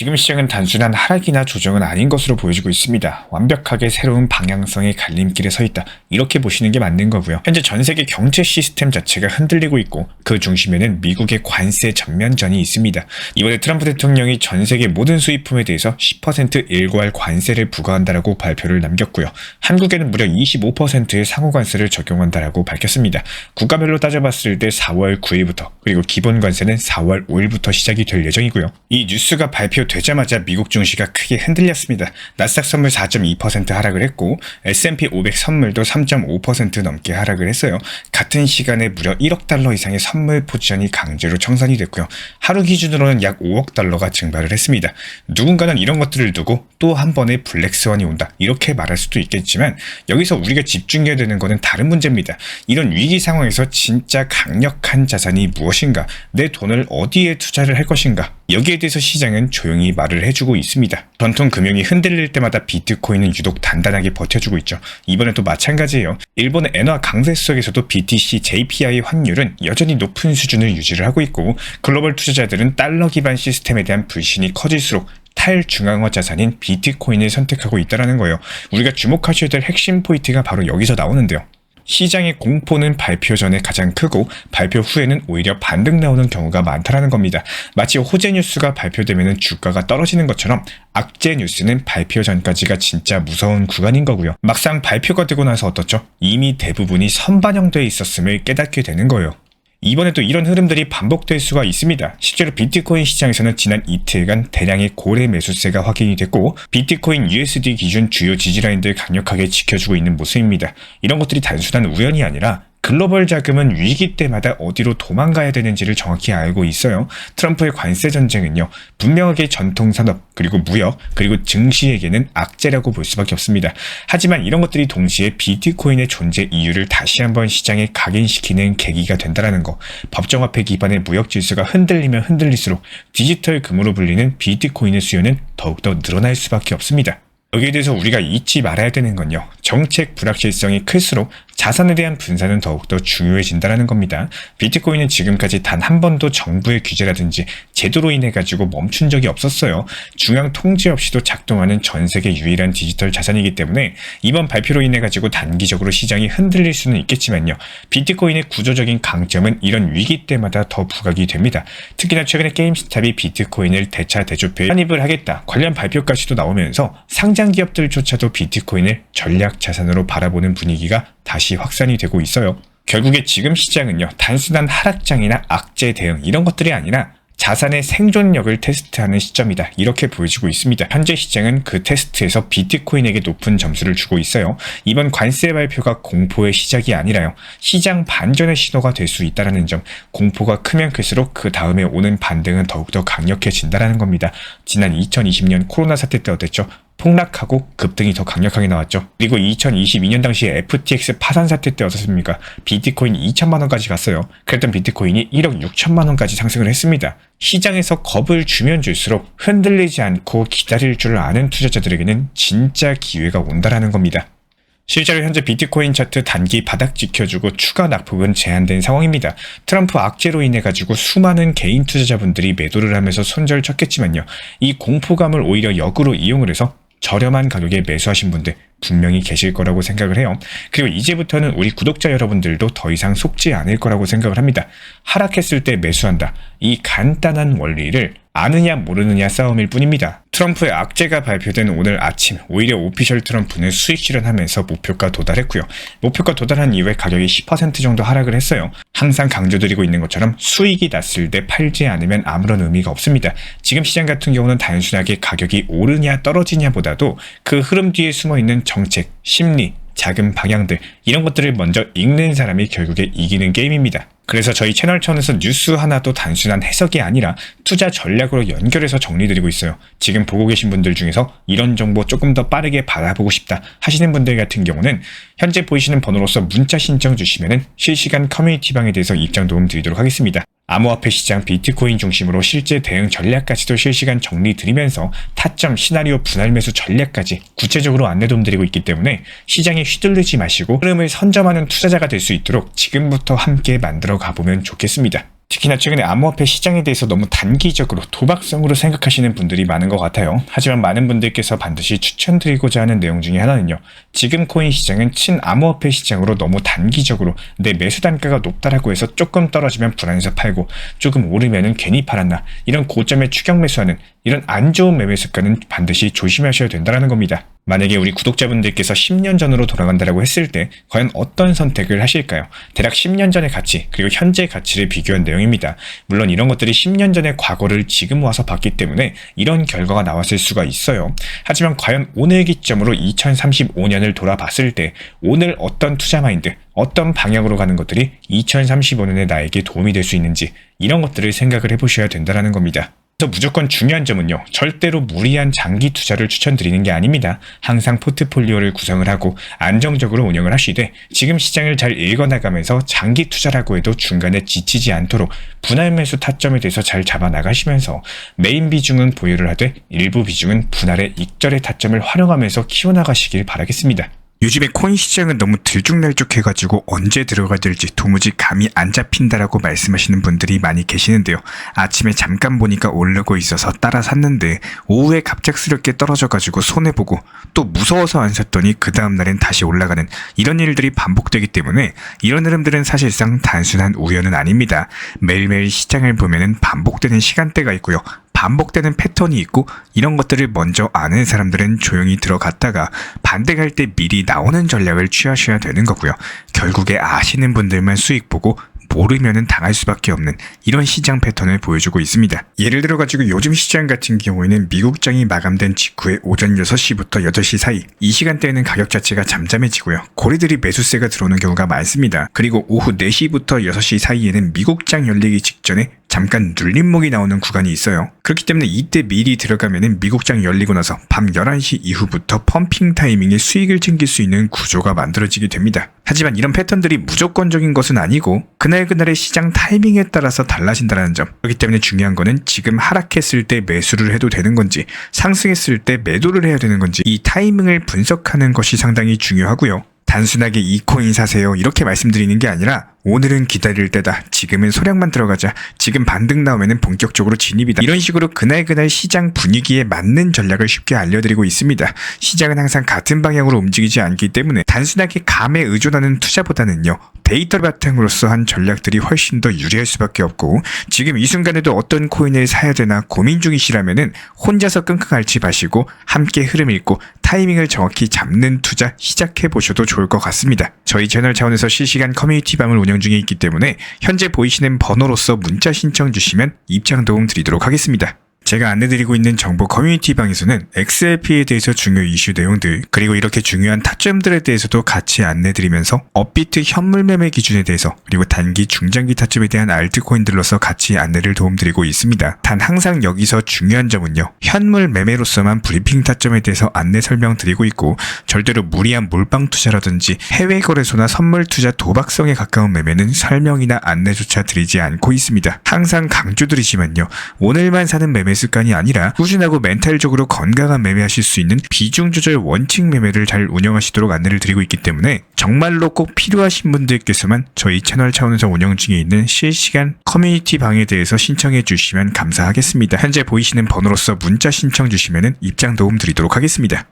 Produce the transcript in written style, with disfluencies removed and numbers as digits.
지금 시장은 단순한 하락이나 조정은 아닌 것으로 보여지고 있습니다. 완벽하게 새로운 방향성의 갈림길에 서 있다. 이렇게 보시는 게 맞는 거고요. 현재 전 세계 경제 시스템 자체가 흔들리고 있고 그 중심에는 미국의 관세 전면전이 있습니다. 이번에 트럼프 대통령이 전 세계 모든 수입품에 대해서 10% 일괄 관세를 부과한다라고 발표를 남겼고요. 한국에는 무려 25%의 상호 관세를 적용한다라고 밝혔습니다. 국가별로 따져봤을 때 4월 9일부터 그리고 기본 관세는 4월 5일부터 시작이 될 예정이고요. 이 뉴스가 발표되자마자 미국 증시가 크게 흔들렸습니다. 나스닥 선물 4.2% 하락을 했고 S&P 500 선물도 3.5% 넘게 하락을 했어요. 같은 시간에 무려 1억 달러 이상의 선물 포지션이 강제로 청산이 됐고요. 하루 기준으로는 약 5억 달러가 증발을 했습니다. 누군가는 이런 것들을 두고 또 한 번의 블랙스완이 온다 이렇게 말할 수도 있겠지만 여기서 우리가 집중해야 되는 것은 다른 문제입니다. 이런 위기 상황에서 진짜 강력한 자산이 무엇인가, 내 돈을 어디에 투자를 할 것인가, 여기에 대해서 시장은 조용히 말을 해주고 있습니다. 전통 금융이 흔들릴 때마다 비트코인은 유독 단단하게 버텨주고 있죠. 이번에도 마찬가지예요. 일본의 엔화 강세 속에서도 BTC JPY 환율은 여전히 높은 수준을 유지를 하고 있고 글로벌 투자자들은 달러 기반 시스템에 대한 불신이 커질수록 탈중앙화 자산인 비트코인을 선택하고 있다는 거예요. 우리가 주목하셔야 될 핵심 포인트가 바로 여기서 나오는데요. 시장의 공포는 발표 전에 가장 크고 발표 후에는 오히려 반등 나오는 경우가 많다는 겁니다. 마치 호재 뉴스가 발표되면 주가가 떨어지는 것처럼 악재 뉴스는 발표 전까지가 진짜 무서운 구간인 거고요. 막상 발표가 되고 나서 어떻죠? 이미 대부분이 선반영되어 있었음을 깨닫게 되는 거예요. 이번에도 이런 흐름들이 반복될 수가 있습니다. 실제로 비트코인 시장에서는 지난 이틀간 대량의 고래 매수세가 확인이 됐고 비트코인 USD 기준 주요 지지라인들 강력하게 지켜주고 있는 모습입니다. 이런 것들이 단순한 우연이 아니라 글로벌 자금은 위기 때마다 어디로 도망가야 되는지를 정확히 알고 있어요. 트럼프의 관세 전쟁은요, 분명하게 전통산업, 그리고 무역, 그리고 증시에게는 악재라고 볼 수밖에 없습니다. 하지만 이런 것들이 동시에 비트코인의 존재 이유를 다시 한번 시장에 각인시키는 계기가 된다는 거. 법정화폐 기반의 무역 질서가 흔들리면 흔들릴수록 디지털 금으로 불리는 비트코인의 수요는 더욱더 늘어날 수밖에 없습니다. 여기에 대해서 우리가 잊지 말아야 되는 건요, 정책 불확실성이 클수록 자산에 대한 분산은 더욱더 중요해진다는 겁니다. 비트코인은 지금까지 단 한 번도 정부의 규제라든지 제도로 인해 가지고 멈춘 적이 없었어요. 중앙 통제 없이도 작동하는 전 세계 유일한 디지털 자산이기 때문에 이번 발표로 인해 가지고 단기적으로 시장이 흔들릴 수는 있겠지만요, 비트코인의 구조적인 강점은 이런 위기 때마다 더 부각이 됩니다. 특히나 최근에 게임스탑이 비트코인을 대차 대조표에 환입을 하겠다 관련 발표까지도 나오면서 상장 기업들조차도 비트코인을 전략 자산으로 바라보는 분위기가 다시 확산이 되고 있어요. 결국에 지금 시장은요, 단순한 하락장이나 악재 대응 이런 것들이 아니라 자산의 생존력을 테스트하는 시점이다 이렇게 보여지고 있습니다. 현재 시장은 그 테스트에서 비트코인에게 높은 점수를 주고 있어요. 이번 관세 발표가 공포의 시작이 아니라요, 시장 반전의 신호가 될 수 있다는 점. 공포가 크면 클수록 그 다음에 오는 반등은 더욱더 강력해진다는 겁니다. 지난 2020년 코로나 사태 때 어땠죠? 폭락하고 급등이 더 강력하게 나왔죠. 그리고 2022년 당시에 FTX 파산 사태 때 어떻습니까? 비트코인이 2천만 원까지 갔어요. 그랬던 비트코인이 1억 6천만 원까지 상승을 했습니다. 시장에서 겁을 주면 줄수록 흔들리지 않고 기다릴 줄 아는 투자자들에게는 진짜 기회가 온다라는 겁니다. 실제로 현재 비트코인 차트 단기 바닥 지켜주고 추가 낙폭은 제한된 상황입니다. 트럼프 악재로 인해 가지고 수많은 개인 투자자분들이 매도를 하면서 손절 쳤겠지만요, 이 공포감을 오히려 역으로 이용을 해서 저렴한 가격에 매수하신 분들 분명히 계실 거라고 생각을 해요. 그리고 이제부터는 우리 구독자 여러분들도 더 이상 속지 않을 거라고 생각을 합니다. 하락했을 때 매수한다, 이 간단한 원리를 아느냐 모르느냐 싸움일 뿐입니다. 트럼프의 악재가 발표된 오늘 아침 오히려 오피셜 트럼프는 수익 실현하면서 목표가 도달했고요. 목표가 도달한 이후에 가격이 10% 정도 하락을 했어요. 항상 강조드리고 있는 것처럼 수익이 났을 때 팔지 않으면 아무런 의미가 없습니다. 지금 시장 같은 경우는 단순하게 가격이 오르냐 떨어지냐 보다도 그 흐름 뒤에 숨어있는 정책, 심리, 자금 방향들 이런 것들을 먼저 읽는 사람이 결국에 이기는 게임입니다. 그래서 저희 채널 차원에서 뉴스 하나도 단순한 해석이 아니라 투자 전략으로 연결해서 정리드리고 있어요. 지금 보고 계신 분들 중에서 이런 정보 조금 더 빠르게 받아보고 싶다 하시는 분들 같은 경우는 현재 보이시는 번호로서 문자 신청 주시면 실시간 커뮤니티방에 대해서 입장 도움 드리도록 하겠습니다. 암호화폐 시장 비트코인 중심으로 실제 대응 전략까지도 실시간 정리 드리면서 타점, 시나리오, 분할 매수 전략까지 구체적으로 안내 도움 드리고 있기 때문에 시장에 휘둘리지 마시고 흐름을 선점하는 투자자가 될 수 있도록 지금부터 함께 만들어 가보면 좋겠습니다. 특히나 최근에 암호화폐 시장에 대해서 너무 단기적으로 도박성으로 생각하시는 분들이 많은 것 같아요. 하지만 많은 분들께서 반드시 추천드리고자 하는 내용 중에 하나는요. 지금 코인 시장은 친암호화폐 시장으로 너무 단기적으로 내 매수 단가가 높다라고 해서 조금 떨어지면 불안해서 팔고 조금 오르면은 괜히 팔았나 이런 고점에 추격 매수하는 이런 안 좋은 매매 습관은 반드시 조심하셔야 된다는 겁니다. 만약에 우리 구독자분들께서 10년 전으로 돌아간다라고 했을 때 과연 어떤 선택을 하실까요? 대략 10년 전의 가치 그리고 현재의 가치를 비교한 내용입니다. 물론 이런 것들이 10년 전의 과거를 지금 와서 봤기 때문에 이런 결과가 나왔을 수가 있어요. 하지만 과연 오늘 기점으로 2035년을 돌아봤을 때 오늘 어떤 투자 마인드, 어떤 방향으로 가는 것들이 2035년에 나에게 도움이 될 수 있는지 이런 것들을 생각을 해보셔야 된다는 겁니다. 그래서 무조건 중요한 점은요. 절대로 무리한 장기 투자를 추천드리는 게 아닙니다. 항상 포트폴리오를 구성을 하고 안정적으로 운영을 하시되 지금 시장을 잘 읽어나가면서 장기 투자라고 해도 중간에 지치지 않도록 분할 매수 타점에 대해서 잘 잡아나가시면서 메인 비중은 보유를 하되 일부 비중은 분할의 익절의 타점을 활용하면서 키워나가시길 바라겠습니다. 요즘에 코인 시장은 너무 들쭉날쭉해가지고 언제 들어가야 될지 도무지 감이 안 잡힌다라고 말씀하시는 분들이 많이 계시는데요. 아침에 잠깐 보니까 오르고 있어서 따라 샀는데 오후에 갑작스럽게 떨어져가지고 손해보고 또 무서워서 안 샀더니 그 다음날엔 다시 올라가는 이런 일들이 반복되기 때문에 이런 흐름들은 사실상 단순한 우연은 아닙니다. 매일매일 시장을 보면은 반복되는 시간대가 있고요. 반복되는 패턴이 있고 이런 것들을 먼저 아는 사람들은 조용히 들어갔다가 반대갈 때 미리 나오는 전략을 취하셔야 되는 거고요. 결국에 아시는 분들만 수익 보고 모르면은 당할 수밖에 없는 이런 시장 패턴을 보여주고 있습니다. 예를 들어가지고 요즘 시장 같은 경우에는 미국장이 마감된 직후에 오전 6시부터 8시 사이 이 시간대에는 가격 자체가 잠잠해지고요. 고리들이 매수세가 들어오는 경우가 많습니다. 그리고 오후 4시부터 6시 사이에는 미국장 열리기 직전에 잠깐 눌림목이 나오는 구간이 있어요. 그렇기 때문에 이때 미리 들어가면은 미국장 열리고 나서 밤 11시 이후부터 펌핑 타이밍에 수익을 챙길 수 있는 구조가 만들어지게 됩니다. 하지만 이런 패턴들이 무조건적인 것은 아니고 그날그날의 시장 타이밍에 따라서 달라진다는 점. 그렇기 때문에 중요한 거는 지금 하락했을 때 매수를 해도 되는 건지 상승했을 때 매도를 해야 되는 건지 이 타이밍을 분석하는 것이 상당히 중요하고요. 단순하게 이 코인 사세요 이렇게 말씀드리는 게 아니라 오늘은 기다릴 때다. 지금은 소량만 들어가자. 지금 반등 나오면 본격적으로 진입이다. 이런 식으로 그날 시장 분위기에 맞는 전략을 쉽게 알려드리고 있습니다. 시장은 항상 같은 방향으로 움직이지 않기 때문에 단순하게 감에 의존하는 투자보다는요. 데이터 바탕으로서 한 전략들이 훨씬 더 유리할 수밖에 없고 지금 이 순간에도 어떤 코인을 사야 되나 고민 중이시라면은 혼자서 끙끙 앓지 마시고 함께 흐름 읽고 타이밍을 정확히 잡는 투자 시작해 보셔도 좋을 것 같습니다. 저희 채널 차원에서 실시간 커뮤니티 방을 운영 중에 있기 때문에 현재 보이시는 번호로서 문자 신청 주시면 입장 도움 드리도록 하겠습니다. 제가 안내드리고 있는 정보 커뮤니티 방에서는 XRP에 대해서 중요 이슈 내용들 그리고 이렇게 중요한 타점들에 대해서도 같이 안내드리면서 업비트 현물 매매 기준에 대해서 그리고 단기 중장기 타점에 대한 알트코인들로서 같이 안내를 도움드리고 있습니다. 단 항상 여기서 중요한 점은요. 현물 매매로서만 브리핑 타점에 대해서 안내 설명드리고 있고 절대로 무리한 몰빵 투자라든지 해외 거래소나 선물 투자 도박성에 가까운 매매는 설명이나 안내조차 드리지 않고 있습니다. 항상 강조드리지만요. 오늘만 사는 매매 습관이 아니라 꾸준하고 멘탈적으로 건강한 매매하실 수 있는 비중 조절 원칙 매매를 잘 운영하시도록 안내를 드리고 있기 때문에 정말로 꼭 필요하신 분들께서만 저희 채널 차원에서 운영 중에 있는 실시간 커뮤니티 방에 대해서 신청해 주시면 감사하겠습니다. 현재 보이시는 번호로서 문자 신청 주시면 입장 도움 드리도록 하겠습니다.